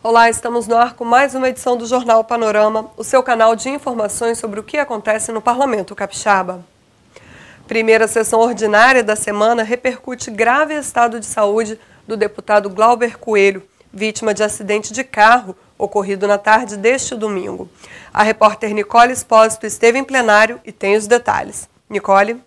Olá, estamos no ar com mais uma edição do Jornal Panorama, o seu canal de informações sobre o que acontece no Parlamento Capixaba. Primeira sessão ordinária da semana repercute grave estado de saúde do deputado Glauber Coelho, vítima de acidente de carro ocorrido na tarde deste domingo. A repórter Nicole Espósito esteve em plenário e tem os detalhes. Nicole?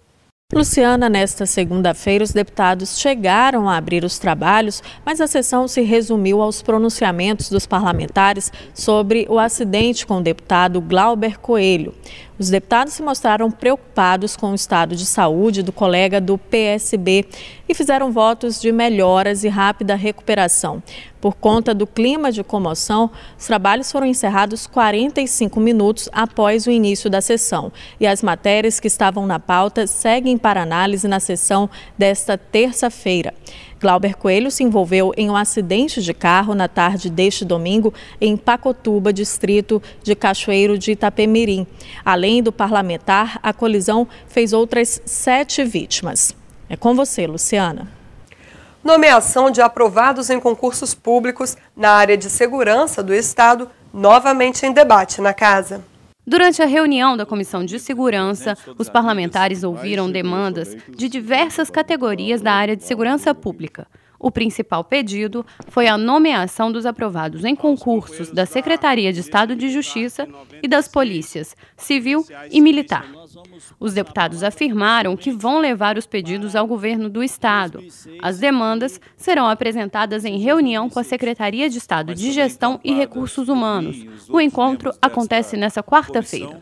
Luciana, nesta segunda-feira, os deputados chegaram a abrir os trabalhos, mas a sessão se resumiu aos pronunciamentos dos parlamentares sobre o acidente com o deputado Glauber Coelho. Os deputados se mostraram preocupados com o estado de saúde do colega do PSB e fizeram votos de melhoras e rápida recuperação. Por conta do clima de comoção, os trabalhos foram encerrados 45 minutos após o início da sessão. E as matérias que estavam na pauta seguem para análise na sessão desta terça-feira. Glauber Coelho se envolveu em um acidente de carro na tarde deste domingo em Pacotuba, distrito de Cachoeiro de Itapemirim. Além do parlamentar, a colisão fez outras 7 vítimas. É com você, Luciana. Nomeação de aprovados em concursos públicos na área de segurança do Estado, novamente em debate na Casa. Durante a reunião da Comissão de Segurança, os parlamentares ouviram demandas de diversas categorias da área de segurança pública. O principal pedido foi a nomeação dos aprovados em concursos da Secretaria de Estado de Justiça e das Polícias Civil e Militar. Os deputados afirmaram que vão levar os pedidos ao governo do Estado. As demandas serão apresentadas em reunião com a Secretaria de Estado de Gestão e Recursos Humanos. O encontro acontece nesta quarta-feira.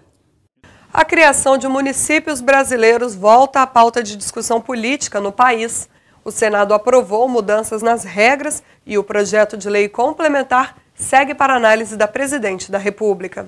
A criação de municípios brasileiros volta à pauta de discussão política no país. O Senado aprovou mudanças nas regras e o projeto de lei complementar segue para análise da Presidente da República.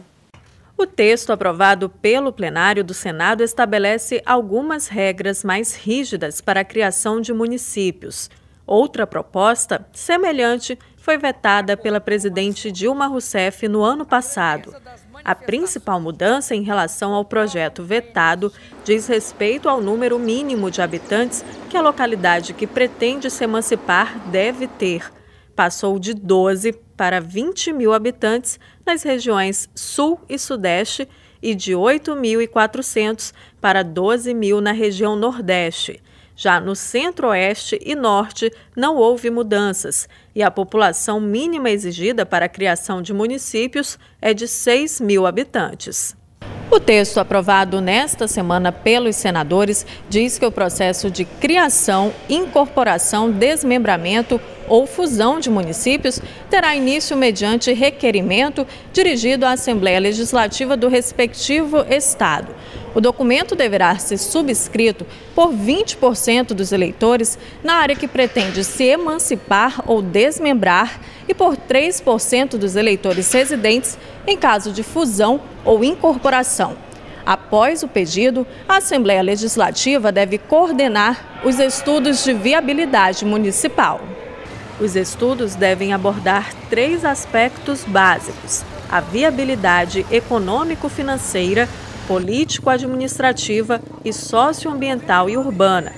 O texto aprovado pelo plenário do Senado estabelece algumas regras mais rígidas para a criação de municípios. Outra proposta, semelhante, foi vetada pela presidente Dilma Rousseff no ano passado. A principal mudança em relação ao projeto vetado diz respeito ao número mínimo de habitantes que a localidade que pretende se emancipar deve ter. Passou de 12 para 20 mil habitantes nas regiões Sul e Sudeste e de 8.400 para 12 mil na região Nordeste. Já no Centro-Oeste e Norte não houve mudanças e a população mínima exigida para a criação de municípios é de 6 mil habitantes. O texto aprovado nesta semana pelos senadores diz que o processo de criação, incorporação, desmembramento ou fusão de municípios terá início mediante requerimento dirigido à Assembleia Legislativa do respectivo Estado. O documento deverá ser subscrito por 20% dos eleitores na área que pretende se emancipar ou desmembrar e por 3% dos eleitores residentes em caso de fusão ou incorporação. Após o pedido, a Assembleia Legislativa deve coordenar os estudos de viabilidade municipal. Os estudos devem abordar 3 aspectos básicos: a viabilidade econômico-financeira, político-administrativa e socioambiental e urbana.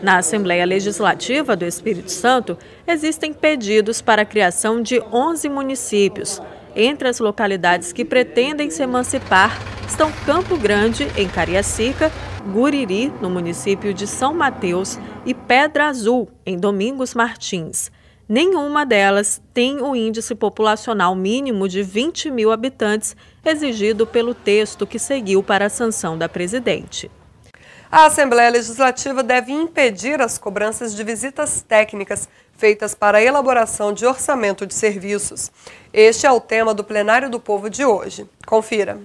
Na Assembleia Legislativa do Espírito Santo, existem pedidos para a criação de 11 municípios. Entre as localidades que pretendem se emancipar estão Campo Grande, em Cariacica, Guriri, no município de São Mateus, e Pedra Azul, em Domingos Martins. Nenhuma delas tem o índice populacional mínimo de 20 mil habitantes exigido pelo texto que seguiu para a sanção da presidente. A Assembleia Legislativa deve impedir as cobranças de visitas técnicas feitas para a elaboração de orçamento de serviços. Este é o tema do Plenário do Povo de hoje. Confira.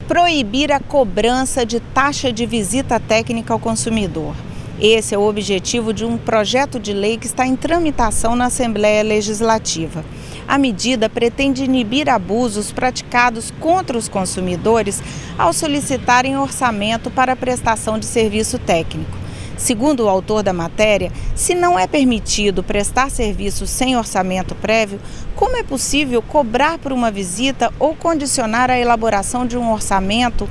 Proibir a cobrança de taxa de visita técnica ao consumidor. Esse é o objetivo de um projeto de lei que está em tramitação na Assembleia Legislativa. A medida pretende inibir abusos praticados contra os consumidores ao solicitarem orçamento para a prestação de serviço técnico. Segundo o autor da matéria, se não é permitido prestar serviço sem orçamento prévio, como é possível cobrar por uma visita ou condicionar a elaboração de um orçamento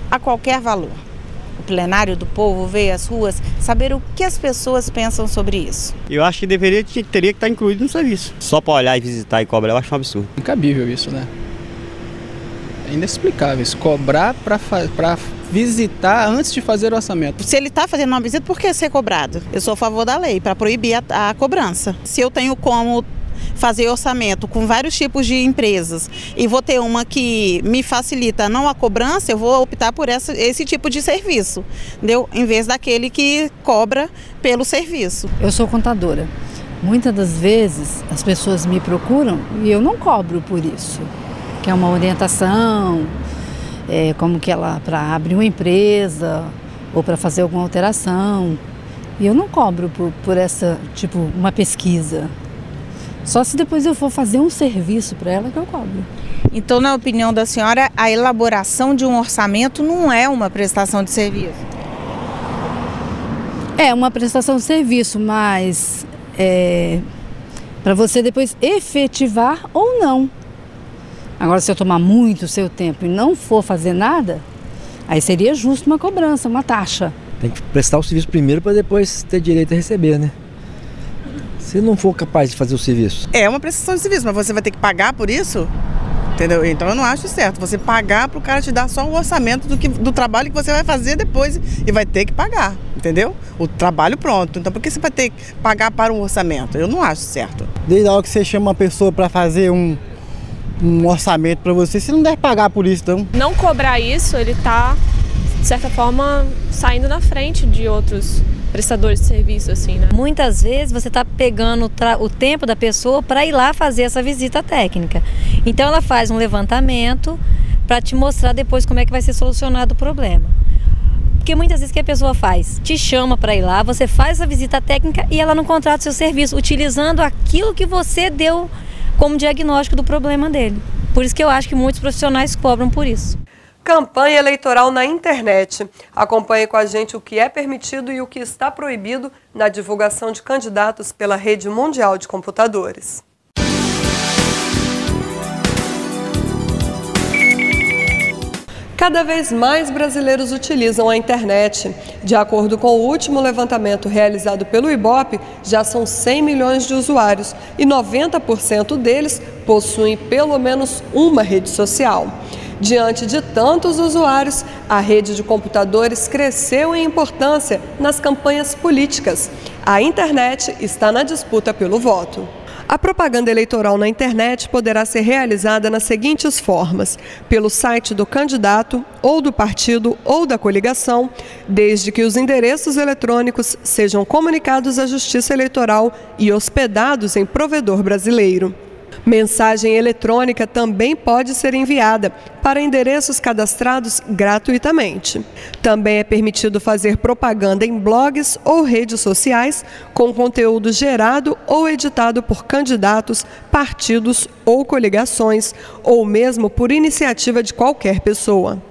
a qualquer valor. O plenário do povo veio às ruas saber o que as pessoas pensam sobre isso. Eu acho que teria que estar incluído no serviço. Só para olhar e visitar e cobrar, eu acho um absurdo. Incabível isso, né? É inexplicável isso, cobrar para visitar antes de fazer o orçamento. Se ele está fazendo uma visita, por que ser cobrado? Eu sou a favor da lei, para proibir a cobrança. Se eu tenho como fazer orçamento com vários tipos de empresas e vou ter uma que me facilita não a cobrança, eu vou optar por esse tipo de serviço, entendeu? Em vez daquele que cobra pelo serviço. Eu sou contadora. Muitas das vezes as pessoas me procuram e eu não cobro por isso. Que é uma orientação, como que ela para abrir uma empresa ou para fazer alguma alteração. E eu não cobro por essa, tipo, uma pesquisa. Só se depois eu for fazer um serviço para ela que eu cobro. Então, na opinião da senhora, a elaboração de um orçamento não é uma prestação de serviço? É uma prestação de serviço, mas para você depois efetivar ou não. Agora, se eu tomar muito o seu tempo e não for fazer nada, aí seria justo uma cobrança, uma taxa. Tem que prestar o serviço primeiro para depois ter direito a receber, né? Se não for capaz de fazer o serviço. É uma prestação de serviço, mas você vai ter que pagar por isso? Entendeu? Então eu não acho certo. Você pagar para o cara te dar só o orçamento do trabalho que você vai fazer depois e vai ter que pagar, entendeu? O trabalho pronto. Então por que você vai ter que pagar para um orçamento? Eu não acho certo. Desde a hora que você chama uma pessoa para fazer um orçamento para você não deve pagar por isso, então. Não cobrar isso, ele está, de certa forma, saindo na frente de outros prestadores de serviço, assim, né? Muitas vezes você está pegando o tempo da pessoa para ir lá fazer essa visita técnica. Então ela faz um levantamento para te mostrar depois como é que vai ser solucionado o problema. Porque muitas vezes o que a pessoa faz? Te chama para ir lá, você faz a visita técnica e ela não contrata o seu serviço, utilizando aquilo que você deu como diagnóstico do problema dele. Por isso que eu acho que muitos profissionais cobram por isso. Campanha eleitoral na internet. Acompanhe com a gente o que é permitido e o que está proibido na divulgação de candidatos pela Rede Mundial de Computadores. Cada vez mais brasileiros utilizam a internet. De acordo com o último levantamento realizado pelo Ibope, já são 100 milhões de usuários e 90% deles possuem pelo menos uma rede social. Diante de tantos usuários, a rede de computadores cresceu em importância nas campanhas políticas. A internet está na disputa pelo voto. A propaganda eleitoral na internet poderá ser realizada nas seguintes formas: pelo site do candidato, ou do partido, ou da coligação, desde que os endereços eletrônicos sejam comunicados à Justiça Eleitoral e hospedados em provedor brasileiro. Mensagem eletrônica também pode ser enviada para endereços cadastrados gratuitamente. Também é permitido fazer propaganda em blogs ou redes sociais com conteúdo gerado ou editado por candidatos, partidos ou coligações, ou mesmo por iniciativa de qualquer pessoa.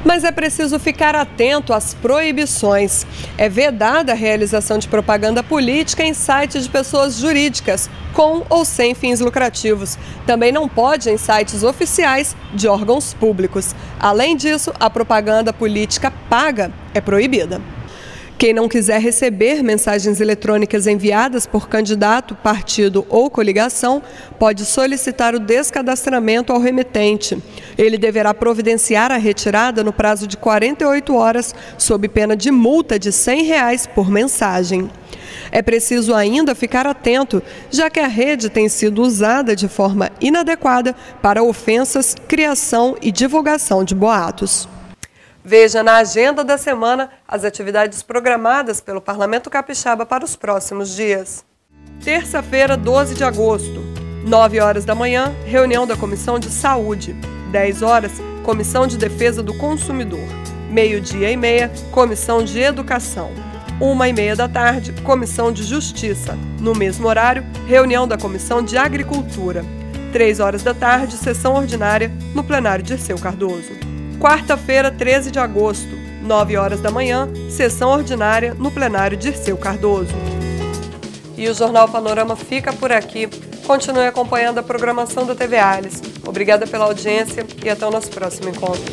Mas é preciso ficar atento às proibições. É vedada a realização de propaganda política em sites de pessoas jurídicas, com ou sem fins lucrativos. Também não pode em sites oficiais de órgãos públicos. Além disso, a propaganda política paga é proibida. Quem não quiser receber mensagens eletrônicas enviadas por candidato, partido ou coligação, pode solicitar o descadastramento ao remetente. Ele deverá providenciar a retirada no prazo de 48 horas, sob pena de multa de R$ 100 por mensagem. É preciso ainda ficar atento, já que a rede tem sido usada de forma inadequada para ofensas, criação e divulgação de boatos. Veja na agenda da semana as atividades programadas pelo Parlamento Capixaba para os próximos dias. Terça-feira, 12 de agosto, 9 horas da manhã, reunião da Comissão de Saúde. 10 horas, Comissão de Defesa do Consumidor. Meio-dia e meia, Comissão de Educação. 1h30 da tarde, Comissão de Justiça. No mesmo horário, reunião da Comissão de Agricultura. 3 horas da tarde, sessão ordinária no plenário Dirceu Cardoso. Quarta-feira, 13 de agosto, 9 horas da manhã, sessão ordinária no plenário Dirceu Cardoso. E o Jornal Panorama fica por aqui. Continue acompanhando a programação da TV Alice. Obrigada pela audiência e até o nosso próximo encontro.